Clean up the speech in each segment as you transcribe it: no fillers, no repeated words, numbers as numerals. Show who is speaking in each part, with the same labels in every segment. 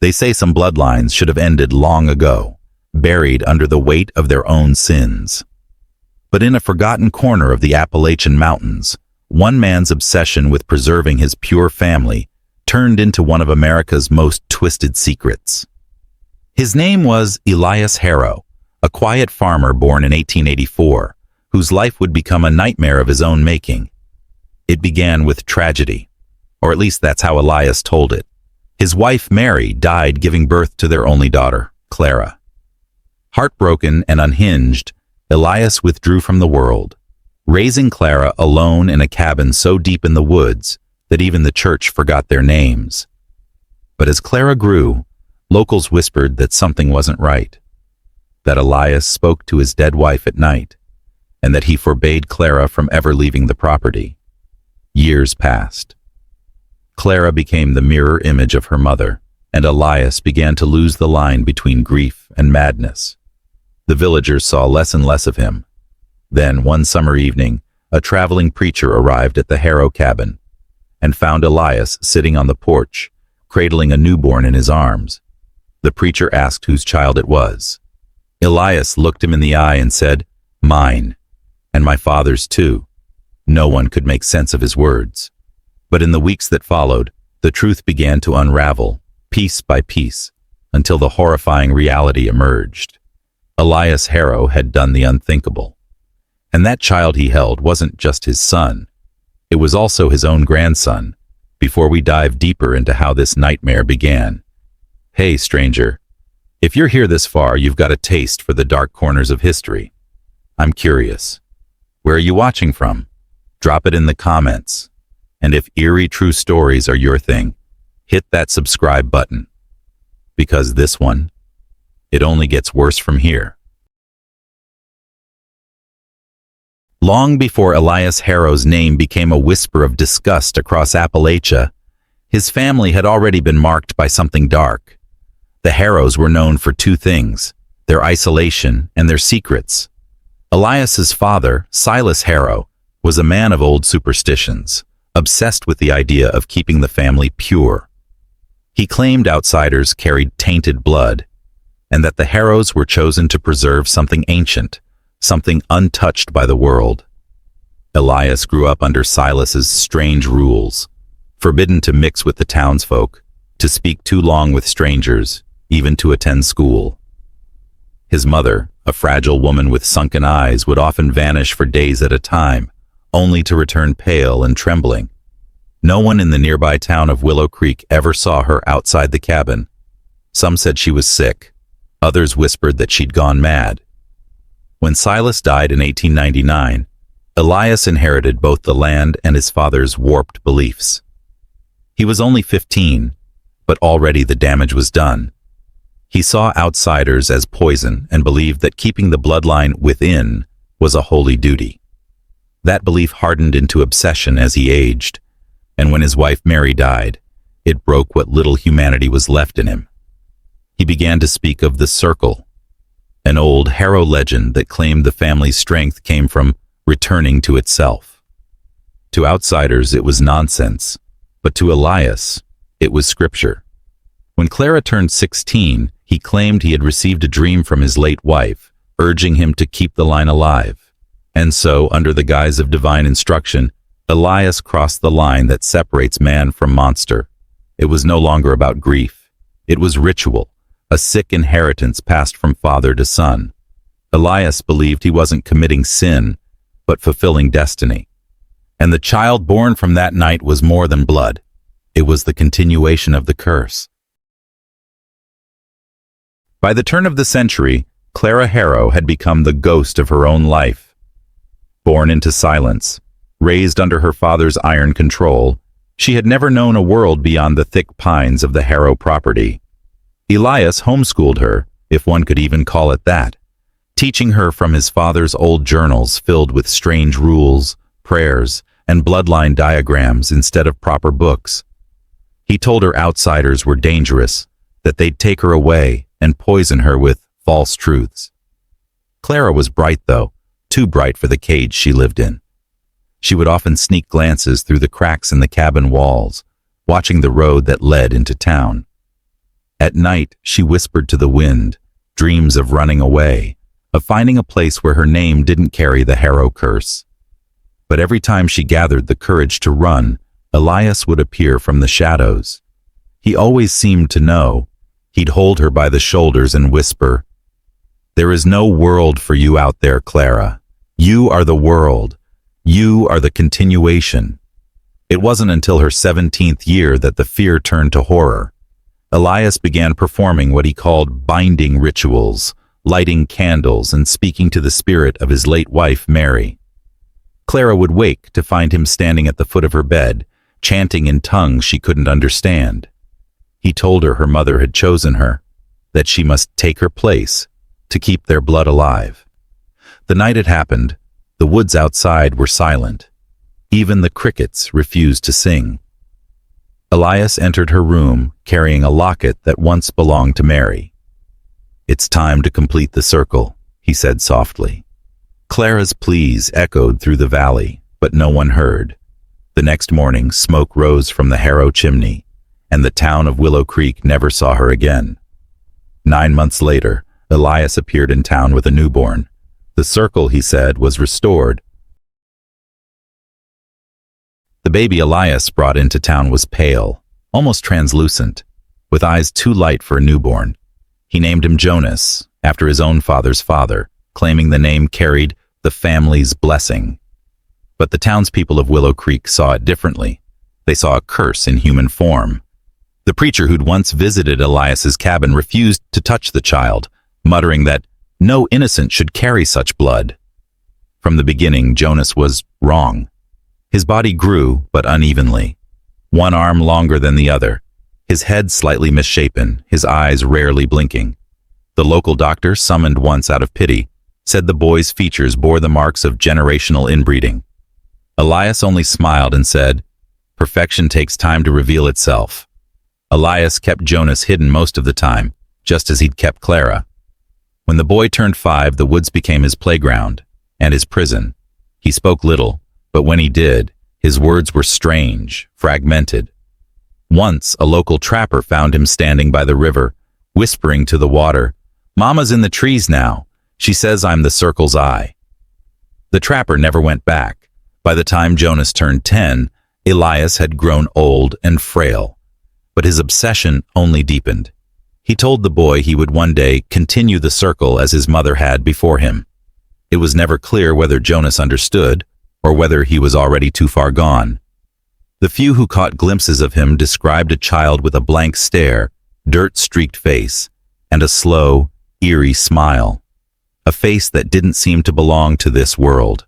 Speaker 1: They say some bloodlines should have ended long ago, buried under the weight of their own sins. But in a forgotten corner of the Appalachian Mountains, one man's obsession with preserving his pure family turned into one of America's most twisted secrets. His name was Elias Harrow, a quiet farmer born in 1884, whose life would become a nightmare of his own making. It began with tragedy, or at least that's how Elias told it. His wife, Mary, died giving birth to their only daughter, Clara. Heartbroken and unhinged, Elias withdrew from the world, raising Clara alone in a cabin so deep in the woods that even the church forgot their names. But as Clara grew, locals whispered that something wasn't right, that Elias spoke to his dead wife at night, and that he forbade Clara from ever leaving the property. Years passed. Clara became the mirror image of her mother, and Elias began to lose the line between grief and madness. The villagers saw less and less of him. Then, one summer evening, a traveling preacher arrived at the Harrow cabin and found Elias sitting on the porch, cradling a newborn in his arms. The preacher asked whose child it was. Elias looked him in the eye and said, "Mine, and my father's too." No one could make sense of his words. But in the weeks that followed, the truth began to unravel, piece by piece, until the horrifying reality emerged. Elias Harrow had done the unthinkable. And that child he held wasn't just his son. It was also his own grandson. Before we dive deeper into how this nightmare began. Hey, stranger. If you're here this far, you've got a taste for the dark corners of history. I'm curious. Where are you watching from? Drop it in the comments. And if eerie true stories are your thing, hit that subscribe button. Because this one, it only gets worse from here. Long before Elias Harrow's name became a whisper of disgust across Appalachia, his family had already been marked by something dark. The Harrows were known for two things, their isolation and their secrets. Elias's father, Silas Harrow, was a man of old superstitions, obsessed with the idea of keeping the family pure. He claimed outsiders carried tainted blood, and that the Harrows were chosen to preserve something ancient, something untouched by the world. Elias grew up under Silas's strange rules, forbidden to mix with the townsfolk, to speak too long with strangers, even to attend school. His mother, a fragile woman with sunken eyes, would often vanish for days at a time, only to return pale and trembling. No one in the nearby town of Willow Creek ever saw her outside the cabin. Some said she was sick. Others whispered that she'd gone mad. When Silas died in 1899, Elias inherited both the land and his father's warped beliefs. He was only 15, but already the damage was done. He saw outsiders as poison and believed that keeping the bloodline within was a holy duty. That belief hardened into obsession as he aged, and when his wife Mary died, it broke what little humanity was left in him. He began to speak of the circle, an old Harrow legend that claimed the family's strength came from returning to itself. To outsiders, it was nonsense, but to Elias, it was scripture. When Clara turned 16, he claimed he had received a dream from his late wife, urging him to keep the line alive. And so, under the guise of divine instruction, Elias crossed the line that separates man from monster. It was no longer about grief. It was ritual, a sick inheritance passed from father to son. Elias believed he wasn't committing sin, but fulfilling destiny. And the child born from that night was more than blood. It was the continuation of the curse. By the turn of the century, Clara Harrow had become the ghost of her own life. Born into silence, raised under her father's iron control, she had never known a world beyond the thick pines of the Harrow property. Elias homeschooled her, if one could even call it that, teaching her from his father's old journals filled with strange rules, prayers, and bloodline diagrams instead of proper books. He told her outsiders were dangerous, that they'd take her away and poison her with false truths. Clara was bright, though, too bright for the cage she lived in. She would often sneak glances through the cracks in the cabin walls, watching the road that led into town. At night, she whispered to the wind, dreams of running away, of finding a place where her name didn't carry the Harrow curse. But every time she gathered the courage to run, Elias would appear from the shadows. He always seemed to know. He'd hold her by the shoulders and whisper, "There is no world for you out there, Clara. You are the world. You are the continuation." It wasn't until her 17th year that the fear turned to horror. Elias began performing what he called binding rituals, lighting candles and speaking to the spirit of his late wife, Mary. Clara would wake to find him standing at the foot of her bed, chanting in tongues she couldn't understand. He told her mother had chosen her, that she must take her place to keep their blood alive. The night it happened, the woods outside were silent. Even the crickets refused to sing. Elias entered her room carrying a locket that once belonged to Mary. "It's time to complete the circle," he said softly. Clara's pleas echoed through the valley, but no one heard. The next morning, smoke rose from the Harrow chimney, and the town of Willow Creek never saw her again. 9 months later, Elias appeared in town with a newborn. The circle, he said, was restored. The baby Elias brought into town was pale, almost translucent, with eyes too light for a newborn. He named him Jonas, after his own father's father, claiming the name carried the family's blessing. But the townspeople of Willow Creek saw it differently. They saw a curse in human form. The preacher who'd once visited Elias's cabin refused to touch the child, muttering that no innocent should carry such blood. From the beginning, Jonas was wrong. His body grew, but unevenly. One arm longer than the other, his head slightly misshapen, his eyes rarely blinking. The local doctor, summoned once out of pity, said the boy's features bore the marks of generational inbreeding. Elias only smiled and said, "Perfection takes time to reveal itself." Elias kept Jonas hidden most of the time, just as he'd kept Clara. When the boy turned 5, the woods became his playground and his prison. He spoke little, but when he did, his words were strange, fragmented. Once, a local trapper found him standing by the river, whispering to the water, "Mama's in the trees now. She says I'm the circle's eye." The trapper never went back. By the time Jonas turned 10, Elias had grown old and frail. But his obsession only deepened. He told the boy he would one day continue the circle as his mother had before him. It was never clear whether Jonas understood, or whether he was already too far gone. The few who caught glimpses of him described a child with a blank stare, dirt-streaked face, and a slow, eerie smile. A face that didn't seem to belong to this world.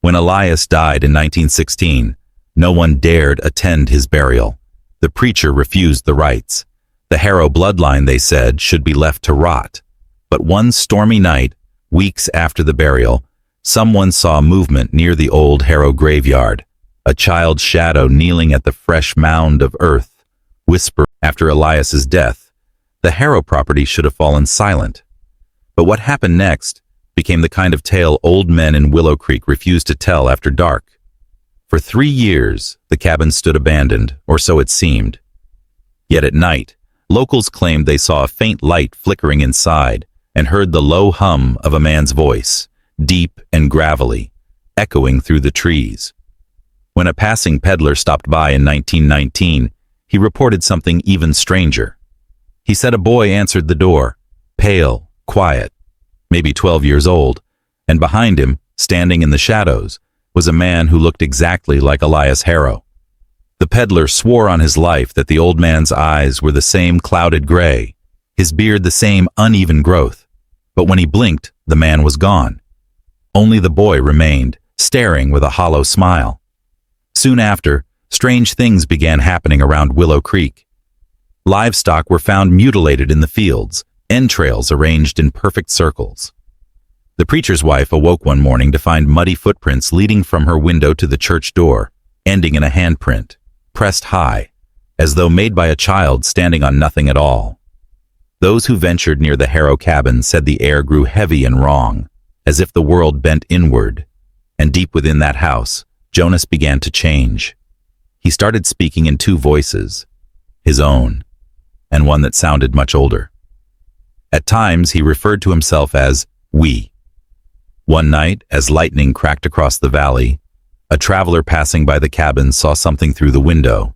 Speaker 1: When Elias died in 1916, no one dared attend his burial. The preacher refused the rites. The Harrow bloodline, they said, should be left to rot. But one stormy night, weeks after the burial, someone saw movement near the old Harrow graveyard. A child's shadow kneeling at the fresh mound of earth, whispered. After Elias's death, the Harrow property should have fallen silent. But what happened next became the kind of tale old men in Willow Creek refused to tell after dark. For 3 years, the cabin stood abandoned, or so it seemed. Yet at night, locals claimed they saw a faint light flickering inside and heard the low hum of a man's voice, deep and gravelly, echoing through the trees. When a passing peddler stopped by in 1919, he reported something even stranger. He said a boy answered the door, pale, quiet, maybe 12 years old, and behind him, standing in the shadows, was a man who looked exactly like Elias Harrow. The peddler swore on his life that the old man's eyes were the same clouded gray, his beard the same uneven growth. But when he blinked, the man was gone. Only the boy remained, staring with a hollow smile. Soon after, strange things began happening around Willow Creek. Livestock were found mutilated in the fields, entrails arranged in perfect circles. The preacher's wife awoke one morning to find muddy footprints leading from her window to the church door, ending in a handprint, pressed high, as though made by a child standing on nothing at all. Those who ventured near the Harrow cabin said the air grew heavy and wrong, as if the world bent inward, and deep within that house, Jonas began to change. He started speaking in 2 voices, his own, and one that sounded much older. At times, he referred to himself as we. One night, as lightning cracked across the valley, a traveler passing by the cabin saw something through the window.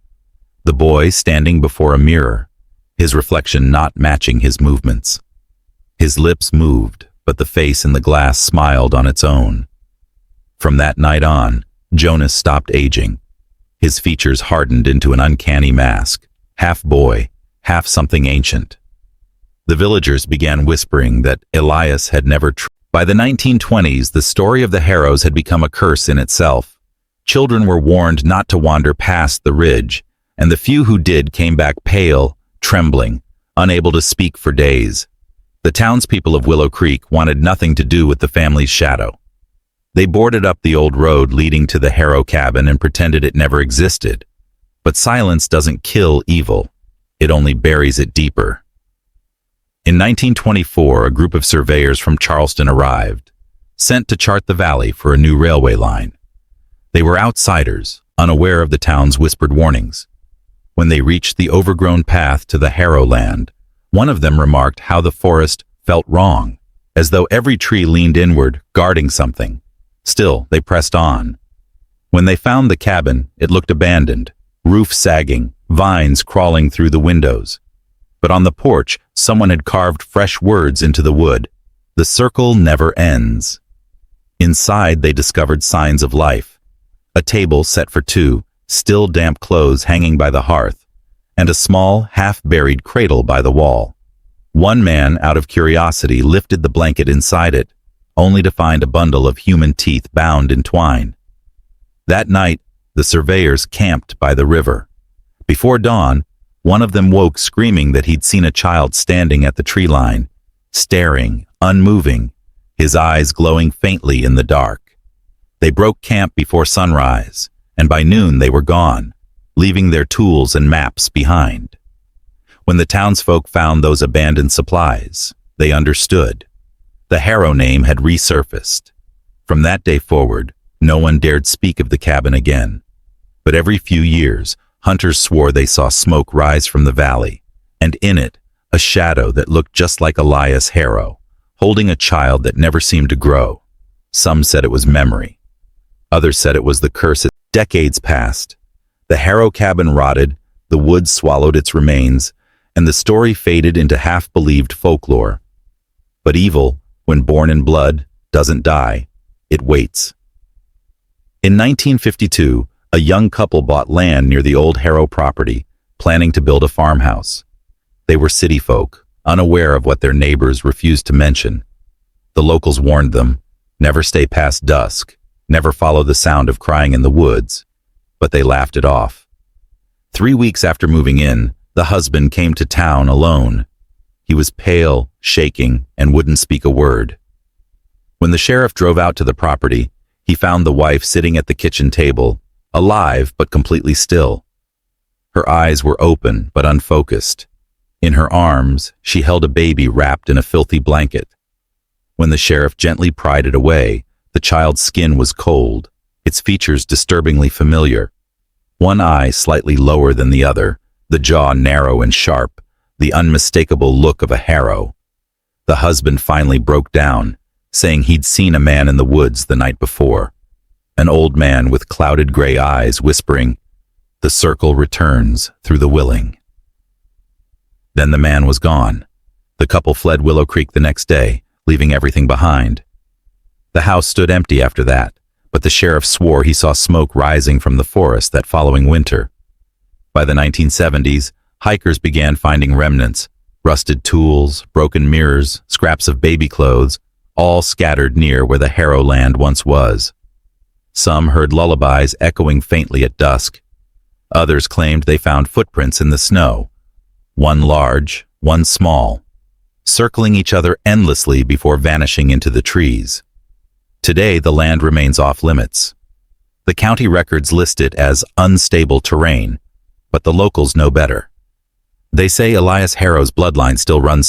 Speaker 1: The boy standing before a mirror, his reflection not matching his movements. His lips moved, but the face in the glass smiled on its own. From that night on, Jonas stopped aging. His features hardened into an uncanny mask, half boy, half something ancient. The villagers began whispering that Elias had never By the 1920s, the story of the Harrows had become a curse in itself. Children were warned not to wander past the ridge, and the few who did came back pale, trembling, unable to speak for days. The townspeople of Willow Creek wanted nothing to do with the family's shadow. They boarded up the old road leading to the Harrow cabin and pretended it never existed. But silence doesn't kill evil. It only buries it deeper. In 1924, a group of surveyors from Charleston arrived, sent to chart the valley for a new railway line. They were outsiders, unaware of the town's whispered warnings. When they reached the overgrown path to the Harrow land, one of them remarked how the forest felt wrong, as though every tree leaned inward, guarding something. Still, they pressed on. When they found the cabin, it looked abandoned, roof sagging, vines crawling through the windows. But on the porch, someone had carved fresh words into the wood. The circle never ends. Inside, they discovered signs of life. A table set for two, still damp clothes hanging by the hearth, and a small, half-buried cradle by the wall. One man, out of curiosity, lifted the blanket inside it, only to find a bundle of human teeth bound in twine. That night, the surveyors camped by the river. Before dawn, one of them woke screaming that he'd seen a child standing at the tree line, staring, unmoving, his eyes glowing faintly in the dark. They broke camp before sunrise, and by noon they were gone, leaving their tools and maps behind. When the townsfolk found those abandoned supplies, they understood. The Harrow name had resurfaced. From that day forward, no one dared speak of the cabin again. But every few years, hunters swore they saw smoke rise from the valley, and in it, a shadow that looked just like Elias Harrow, holding a child that never seemed to grow. Some said it was memory. Others said it was the curse. Decades passed. The Harrow cabin rotted, the woods swallowed its remains, and the story faded into half-believed folklore. But evil, when born in blood, doesn't die. It waits. In 1952, a young couple bought land near the old Harrow property, planning to build a farmhouse. They were city folk, unaware of what their neighbors refused to mention. The locals warned them, never stay past dusk, never follow the sound of crying in the woods, but they laughed it off. 3 weeks after moving in, the husband came to town alone. He was pale, shaking, and wouldn't speak a word. When the sheriff drove out to the property, he found the wife sitting at the kitchen table, alive but completely still. Her eyes were open but unfocused. In her arms, she held a baby wrapped in a filthy blanket. When the sheriff gently pried it away, the child's skin was cold, its features disturbingly familiar. One eye slightly lower than the other, the jaw narrow and sharp, the unmistakable look of a harrow. The husband finally broke down, saying he'd seen a man in the woods the night before. An old man with clouded gray eyes whispering, "The circle returns through the willing." Then the man was gone. The couple fled Willow Creek the next day, leaving everything behind. The house stood empty after that, but the sheriff swore he saw smoke rising from the forest that following winter. By the 1970s, hikers began finding remnants, rusted tools, broken mirrors, scraps of baby clothes, all scattered near where the Harrow land once was. Some heard lullabies echoing faintly at dusk. Others claimed they found footprints in the snow, one large, one small, circling each other endlessly before vanishing into the trees. Today, the land remains off limits. The county records list it as unstable terrain, but the locals know better. They say Elias Harrow's bloodline still runs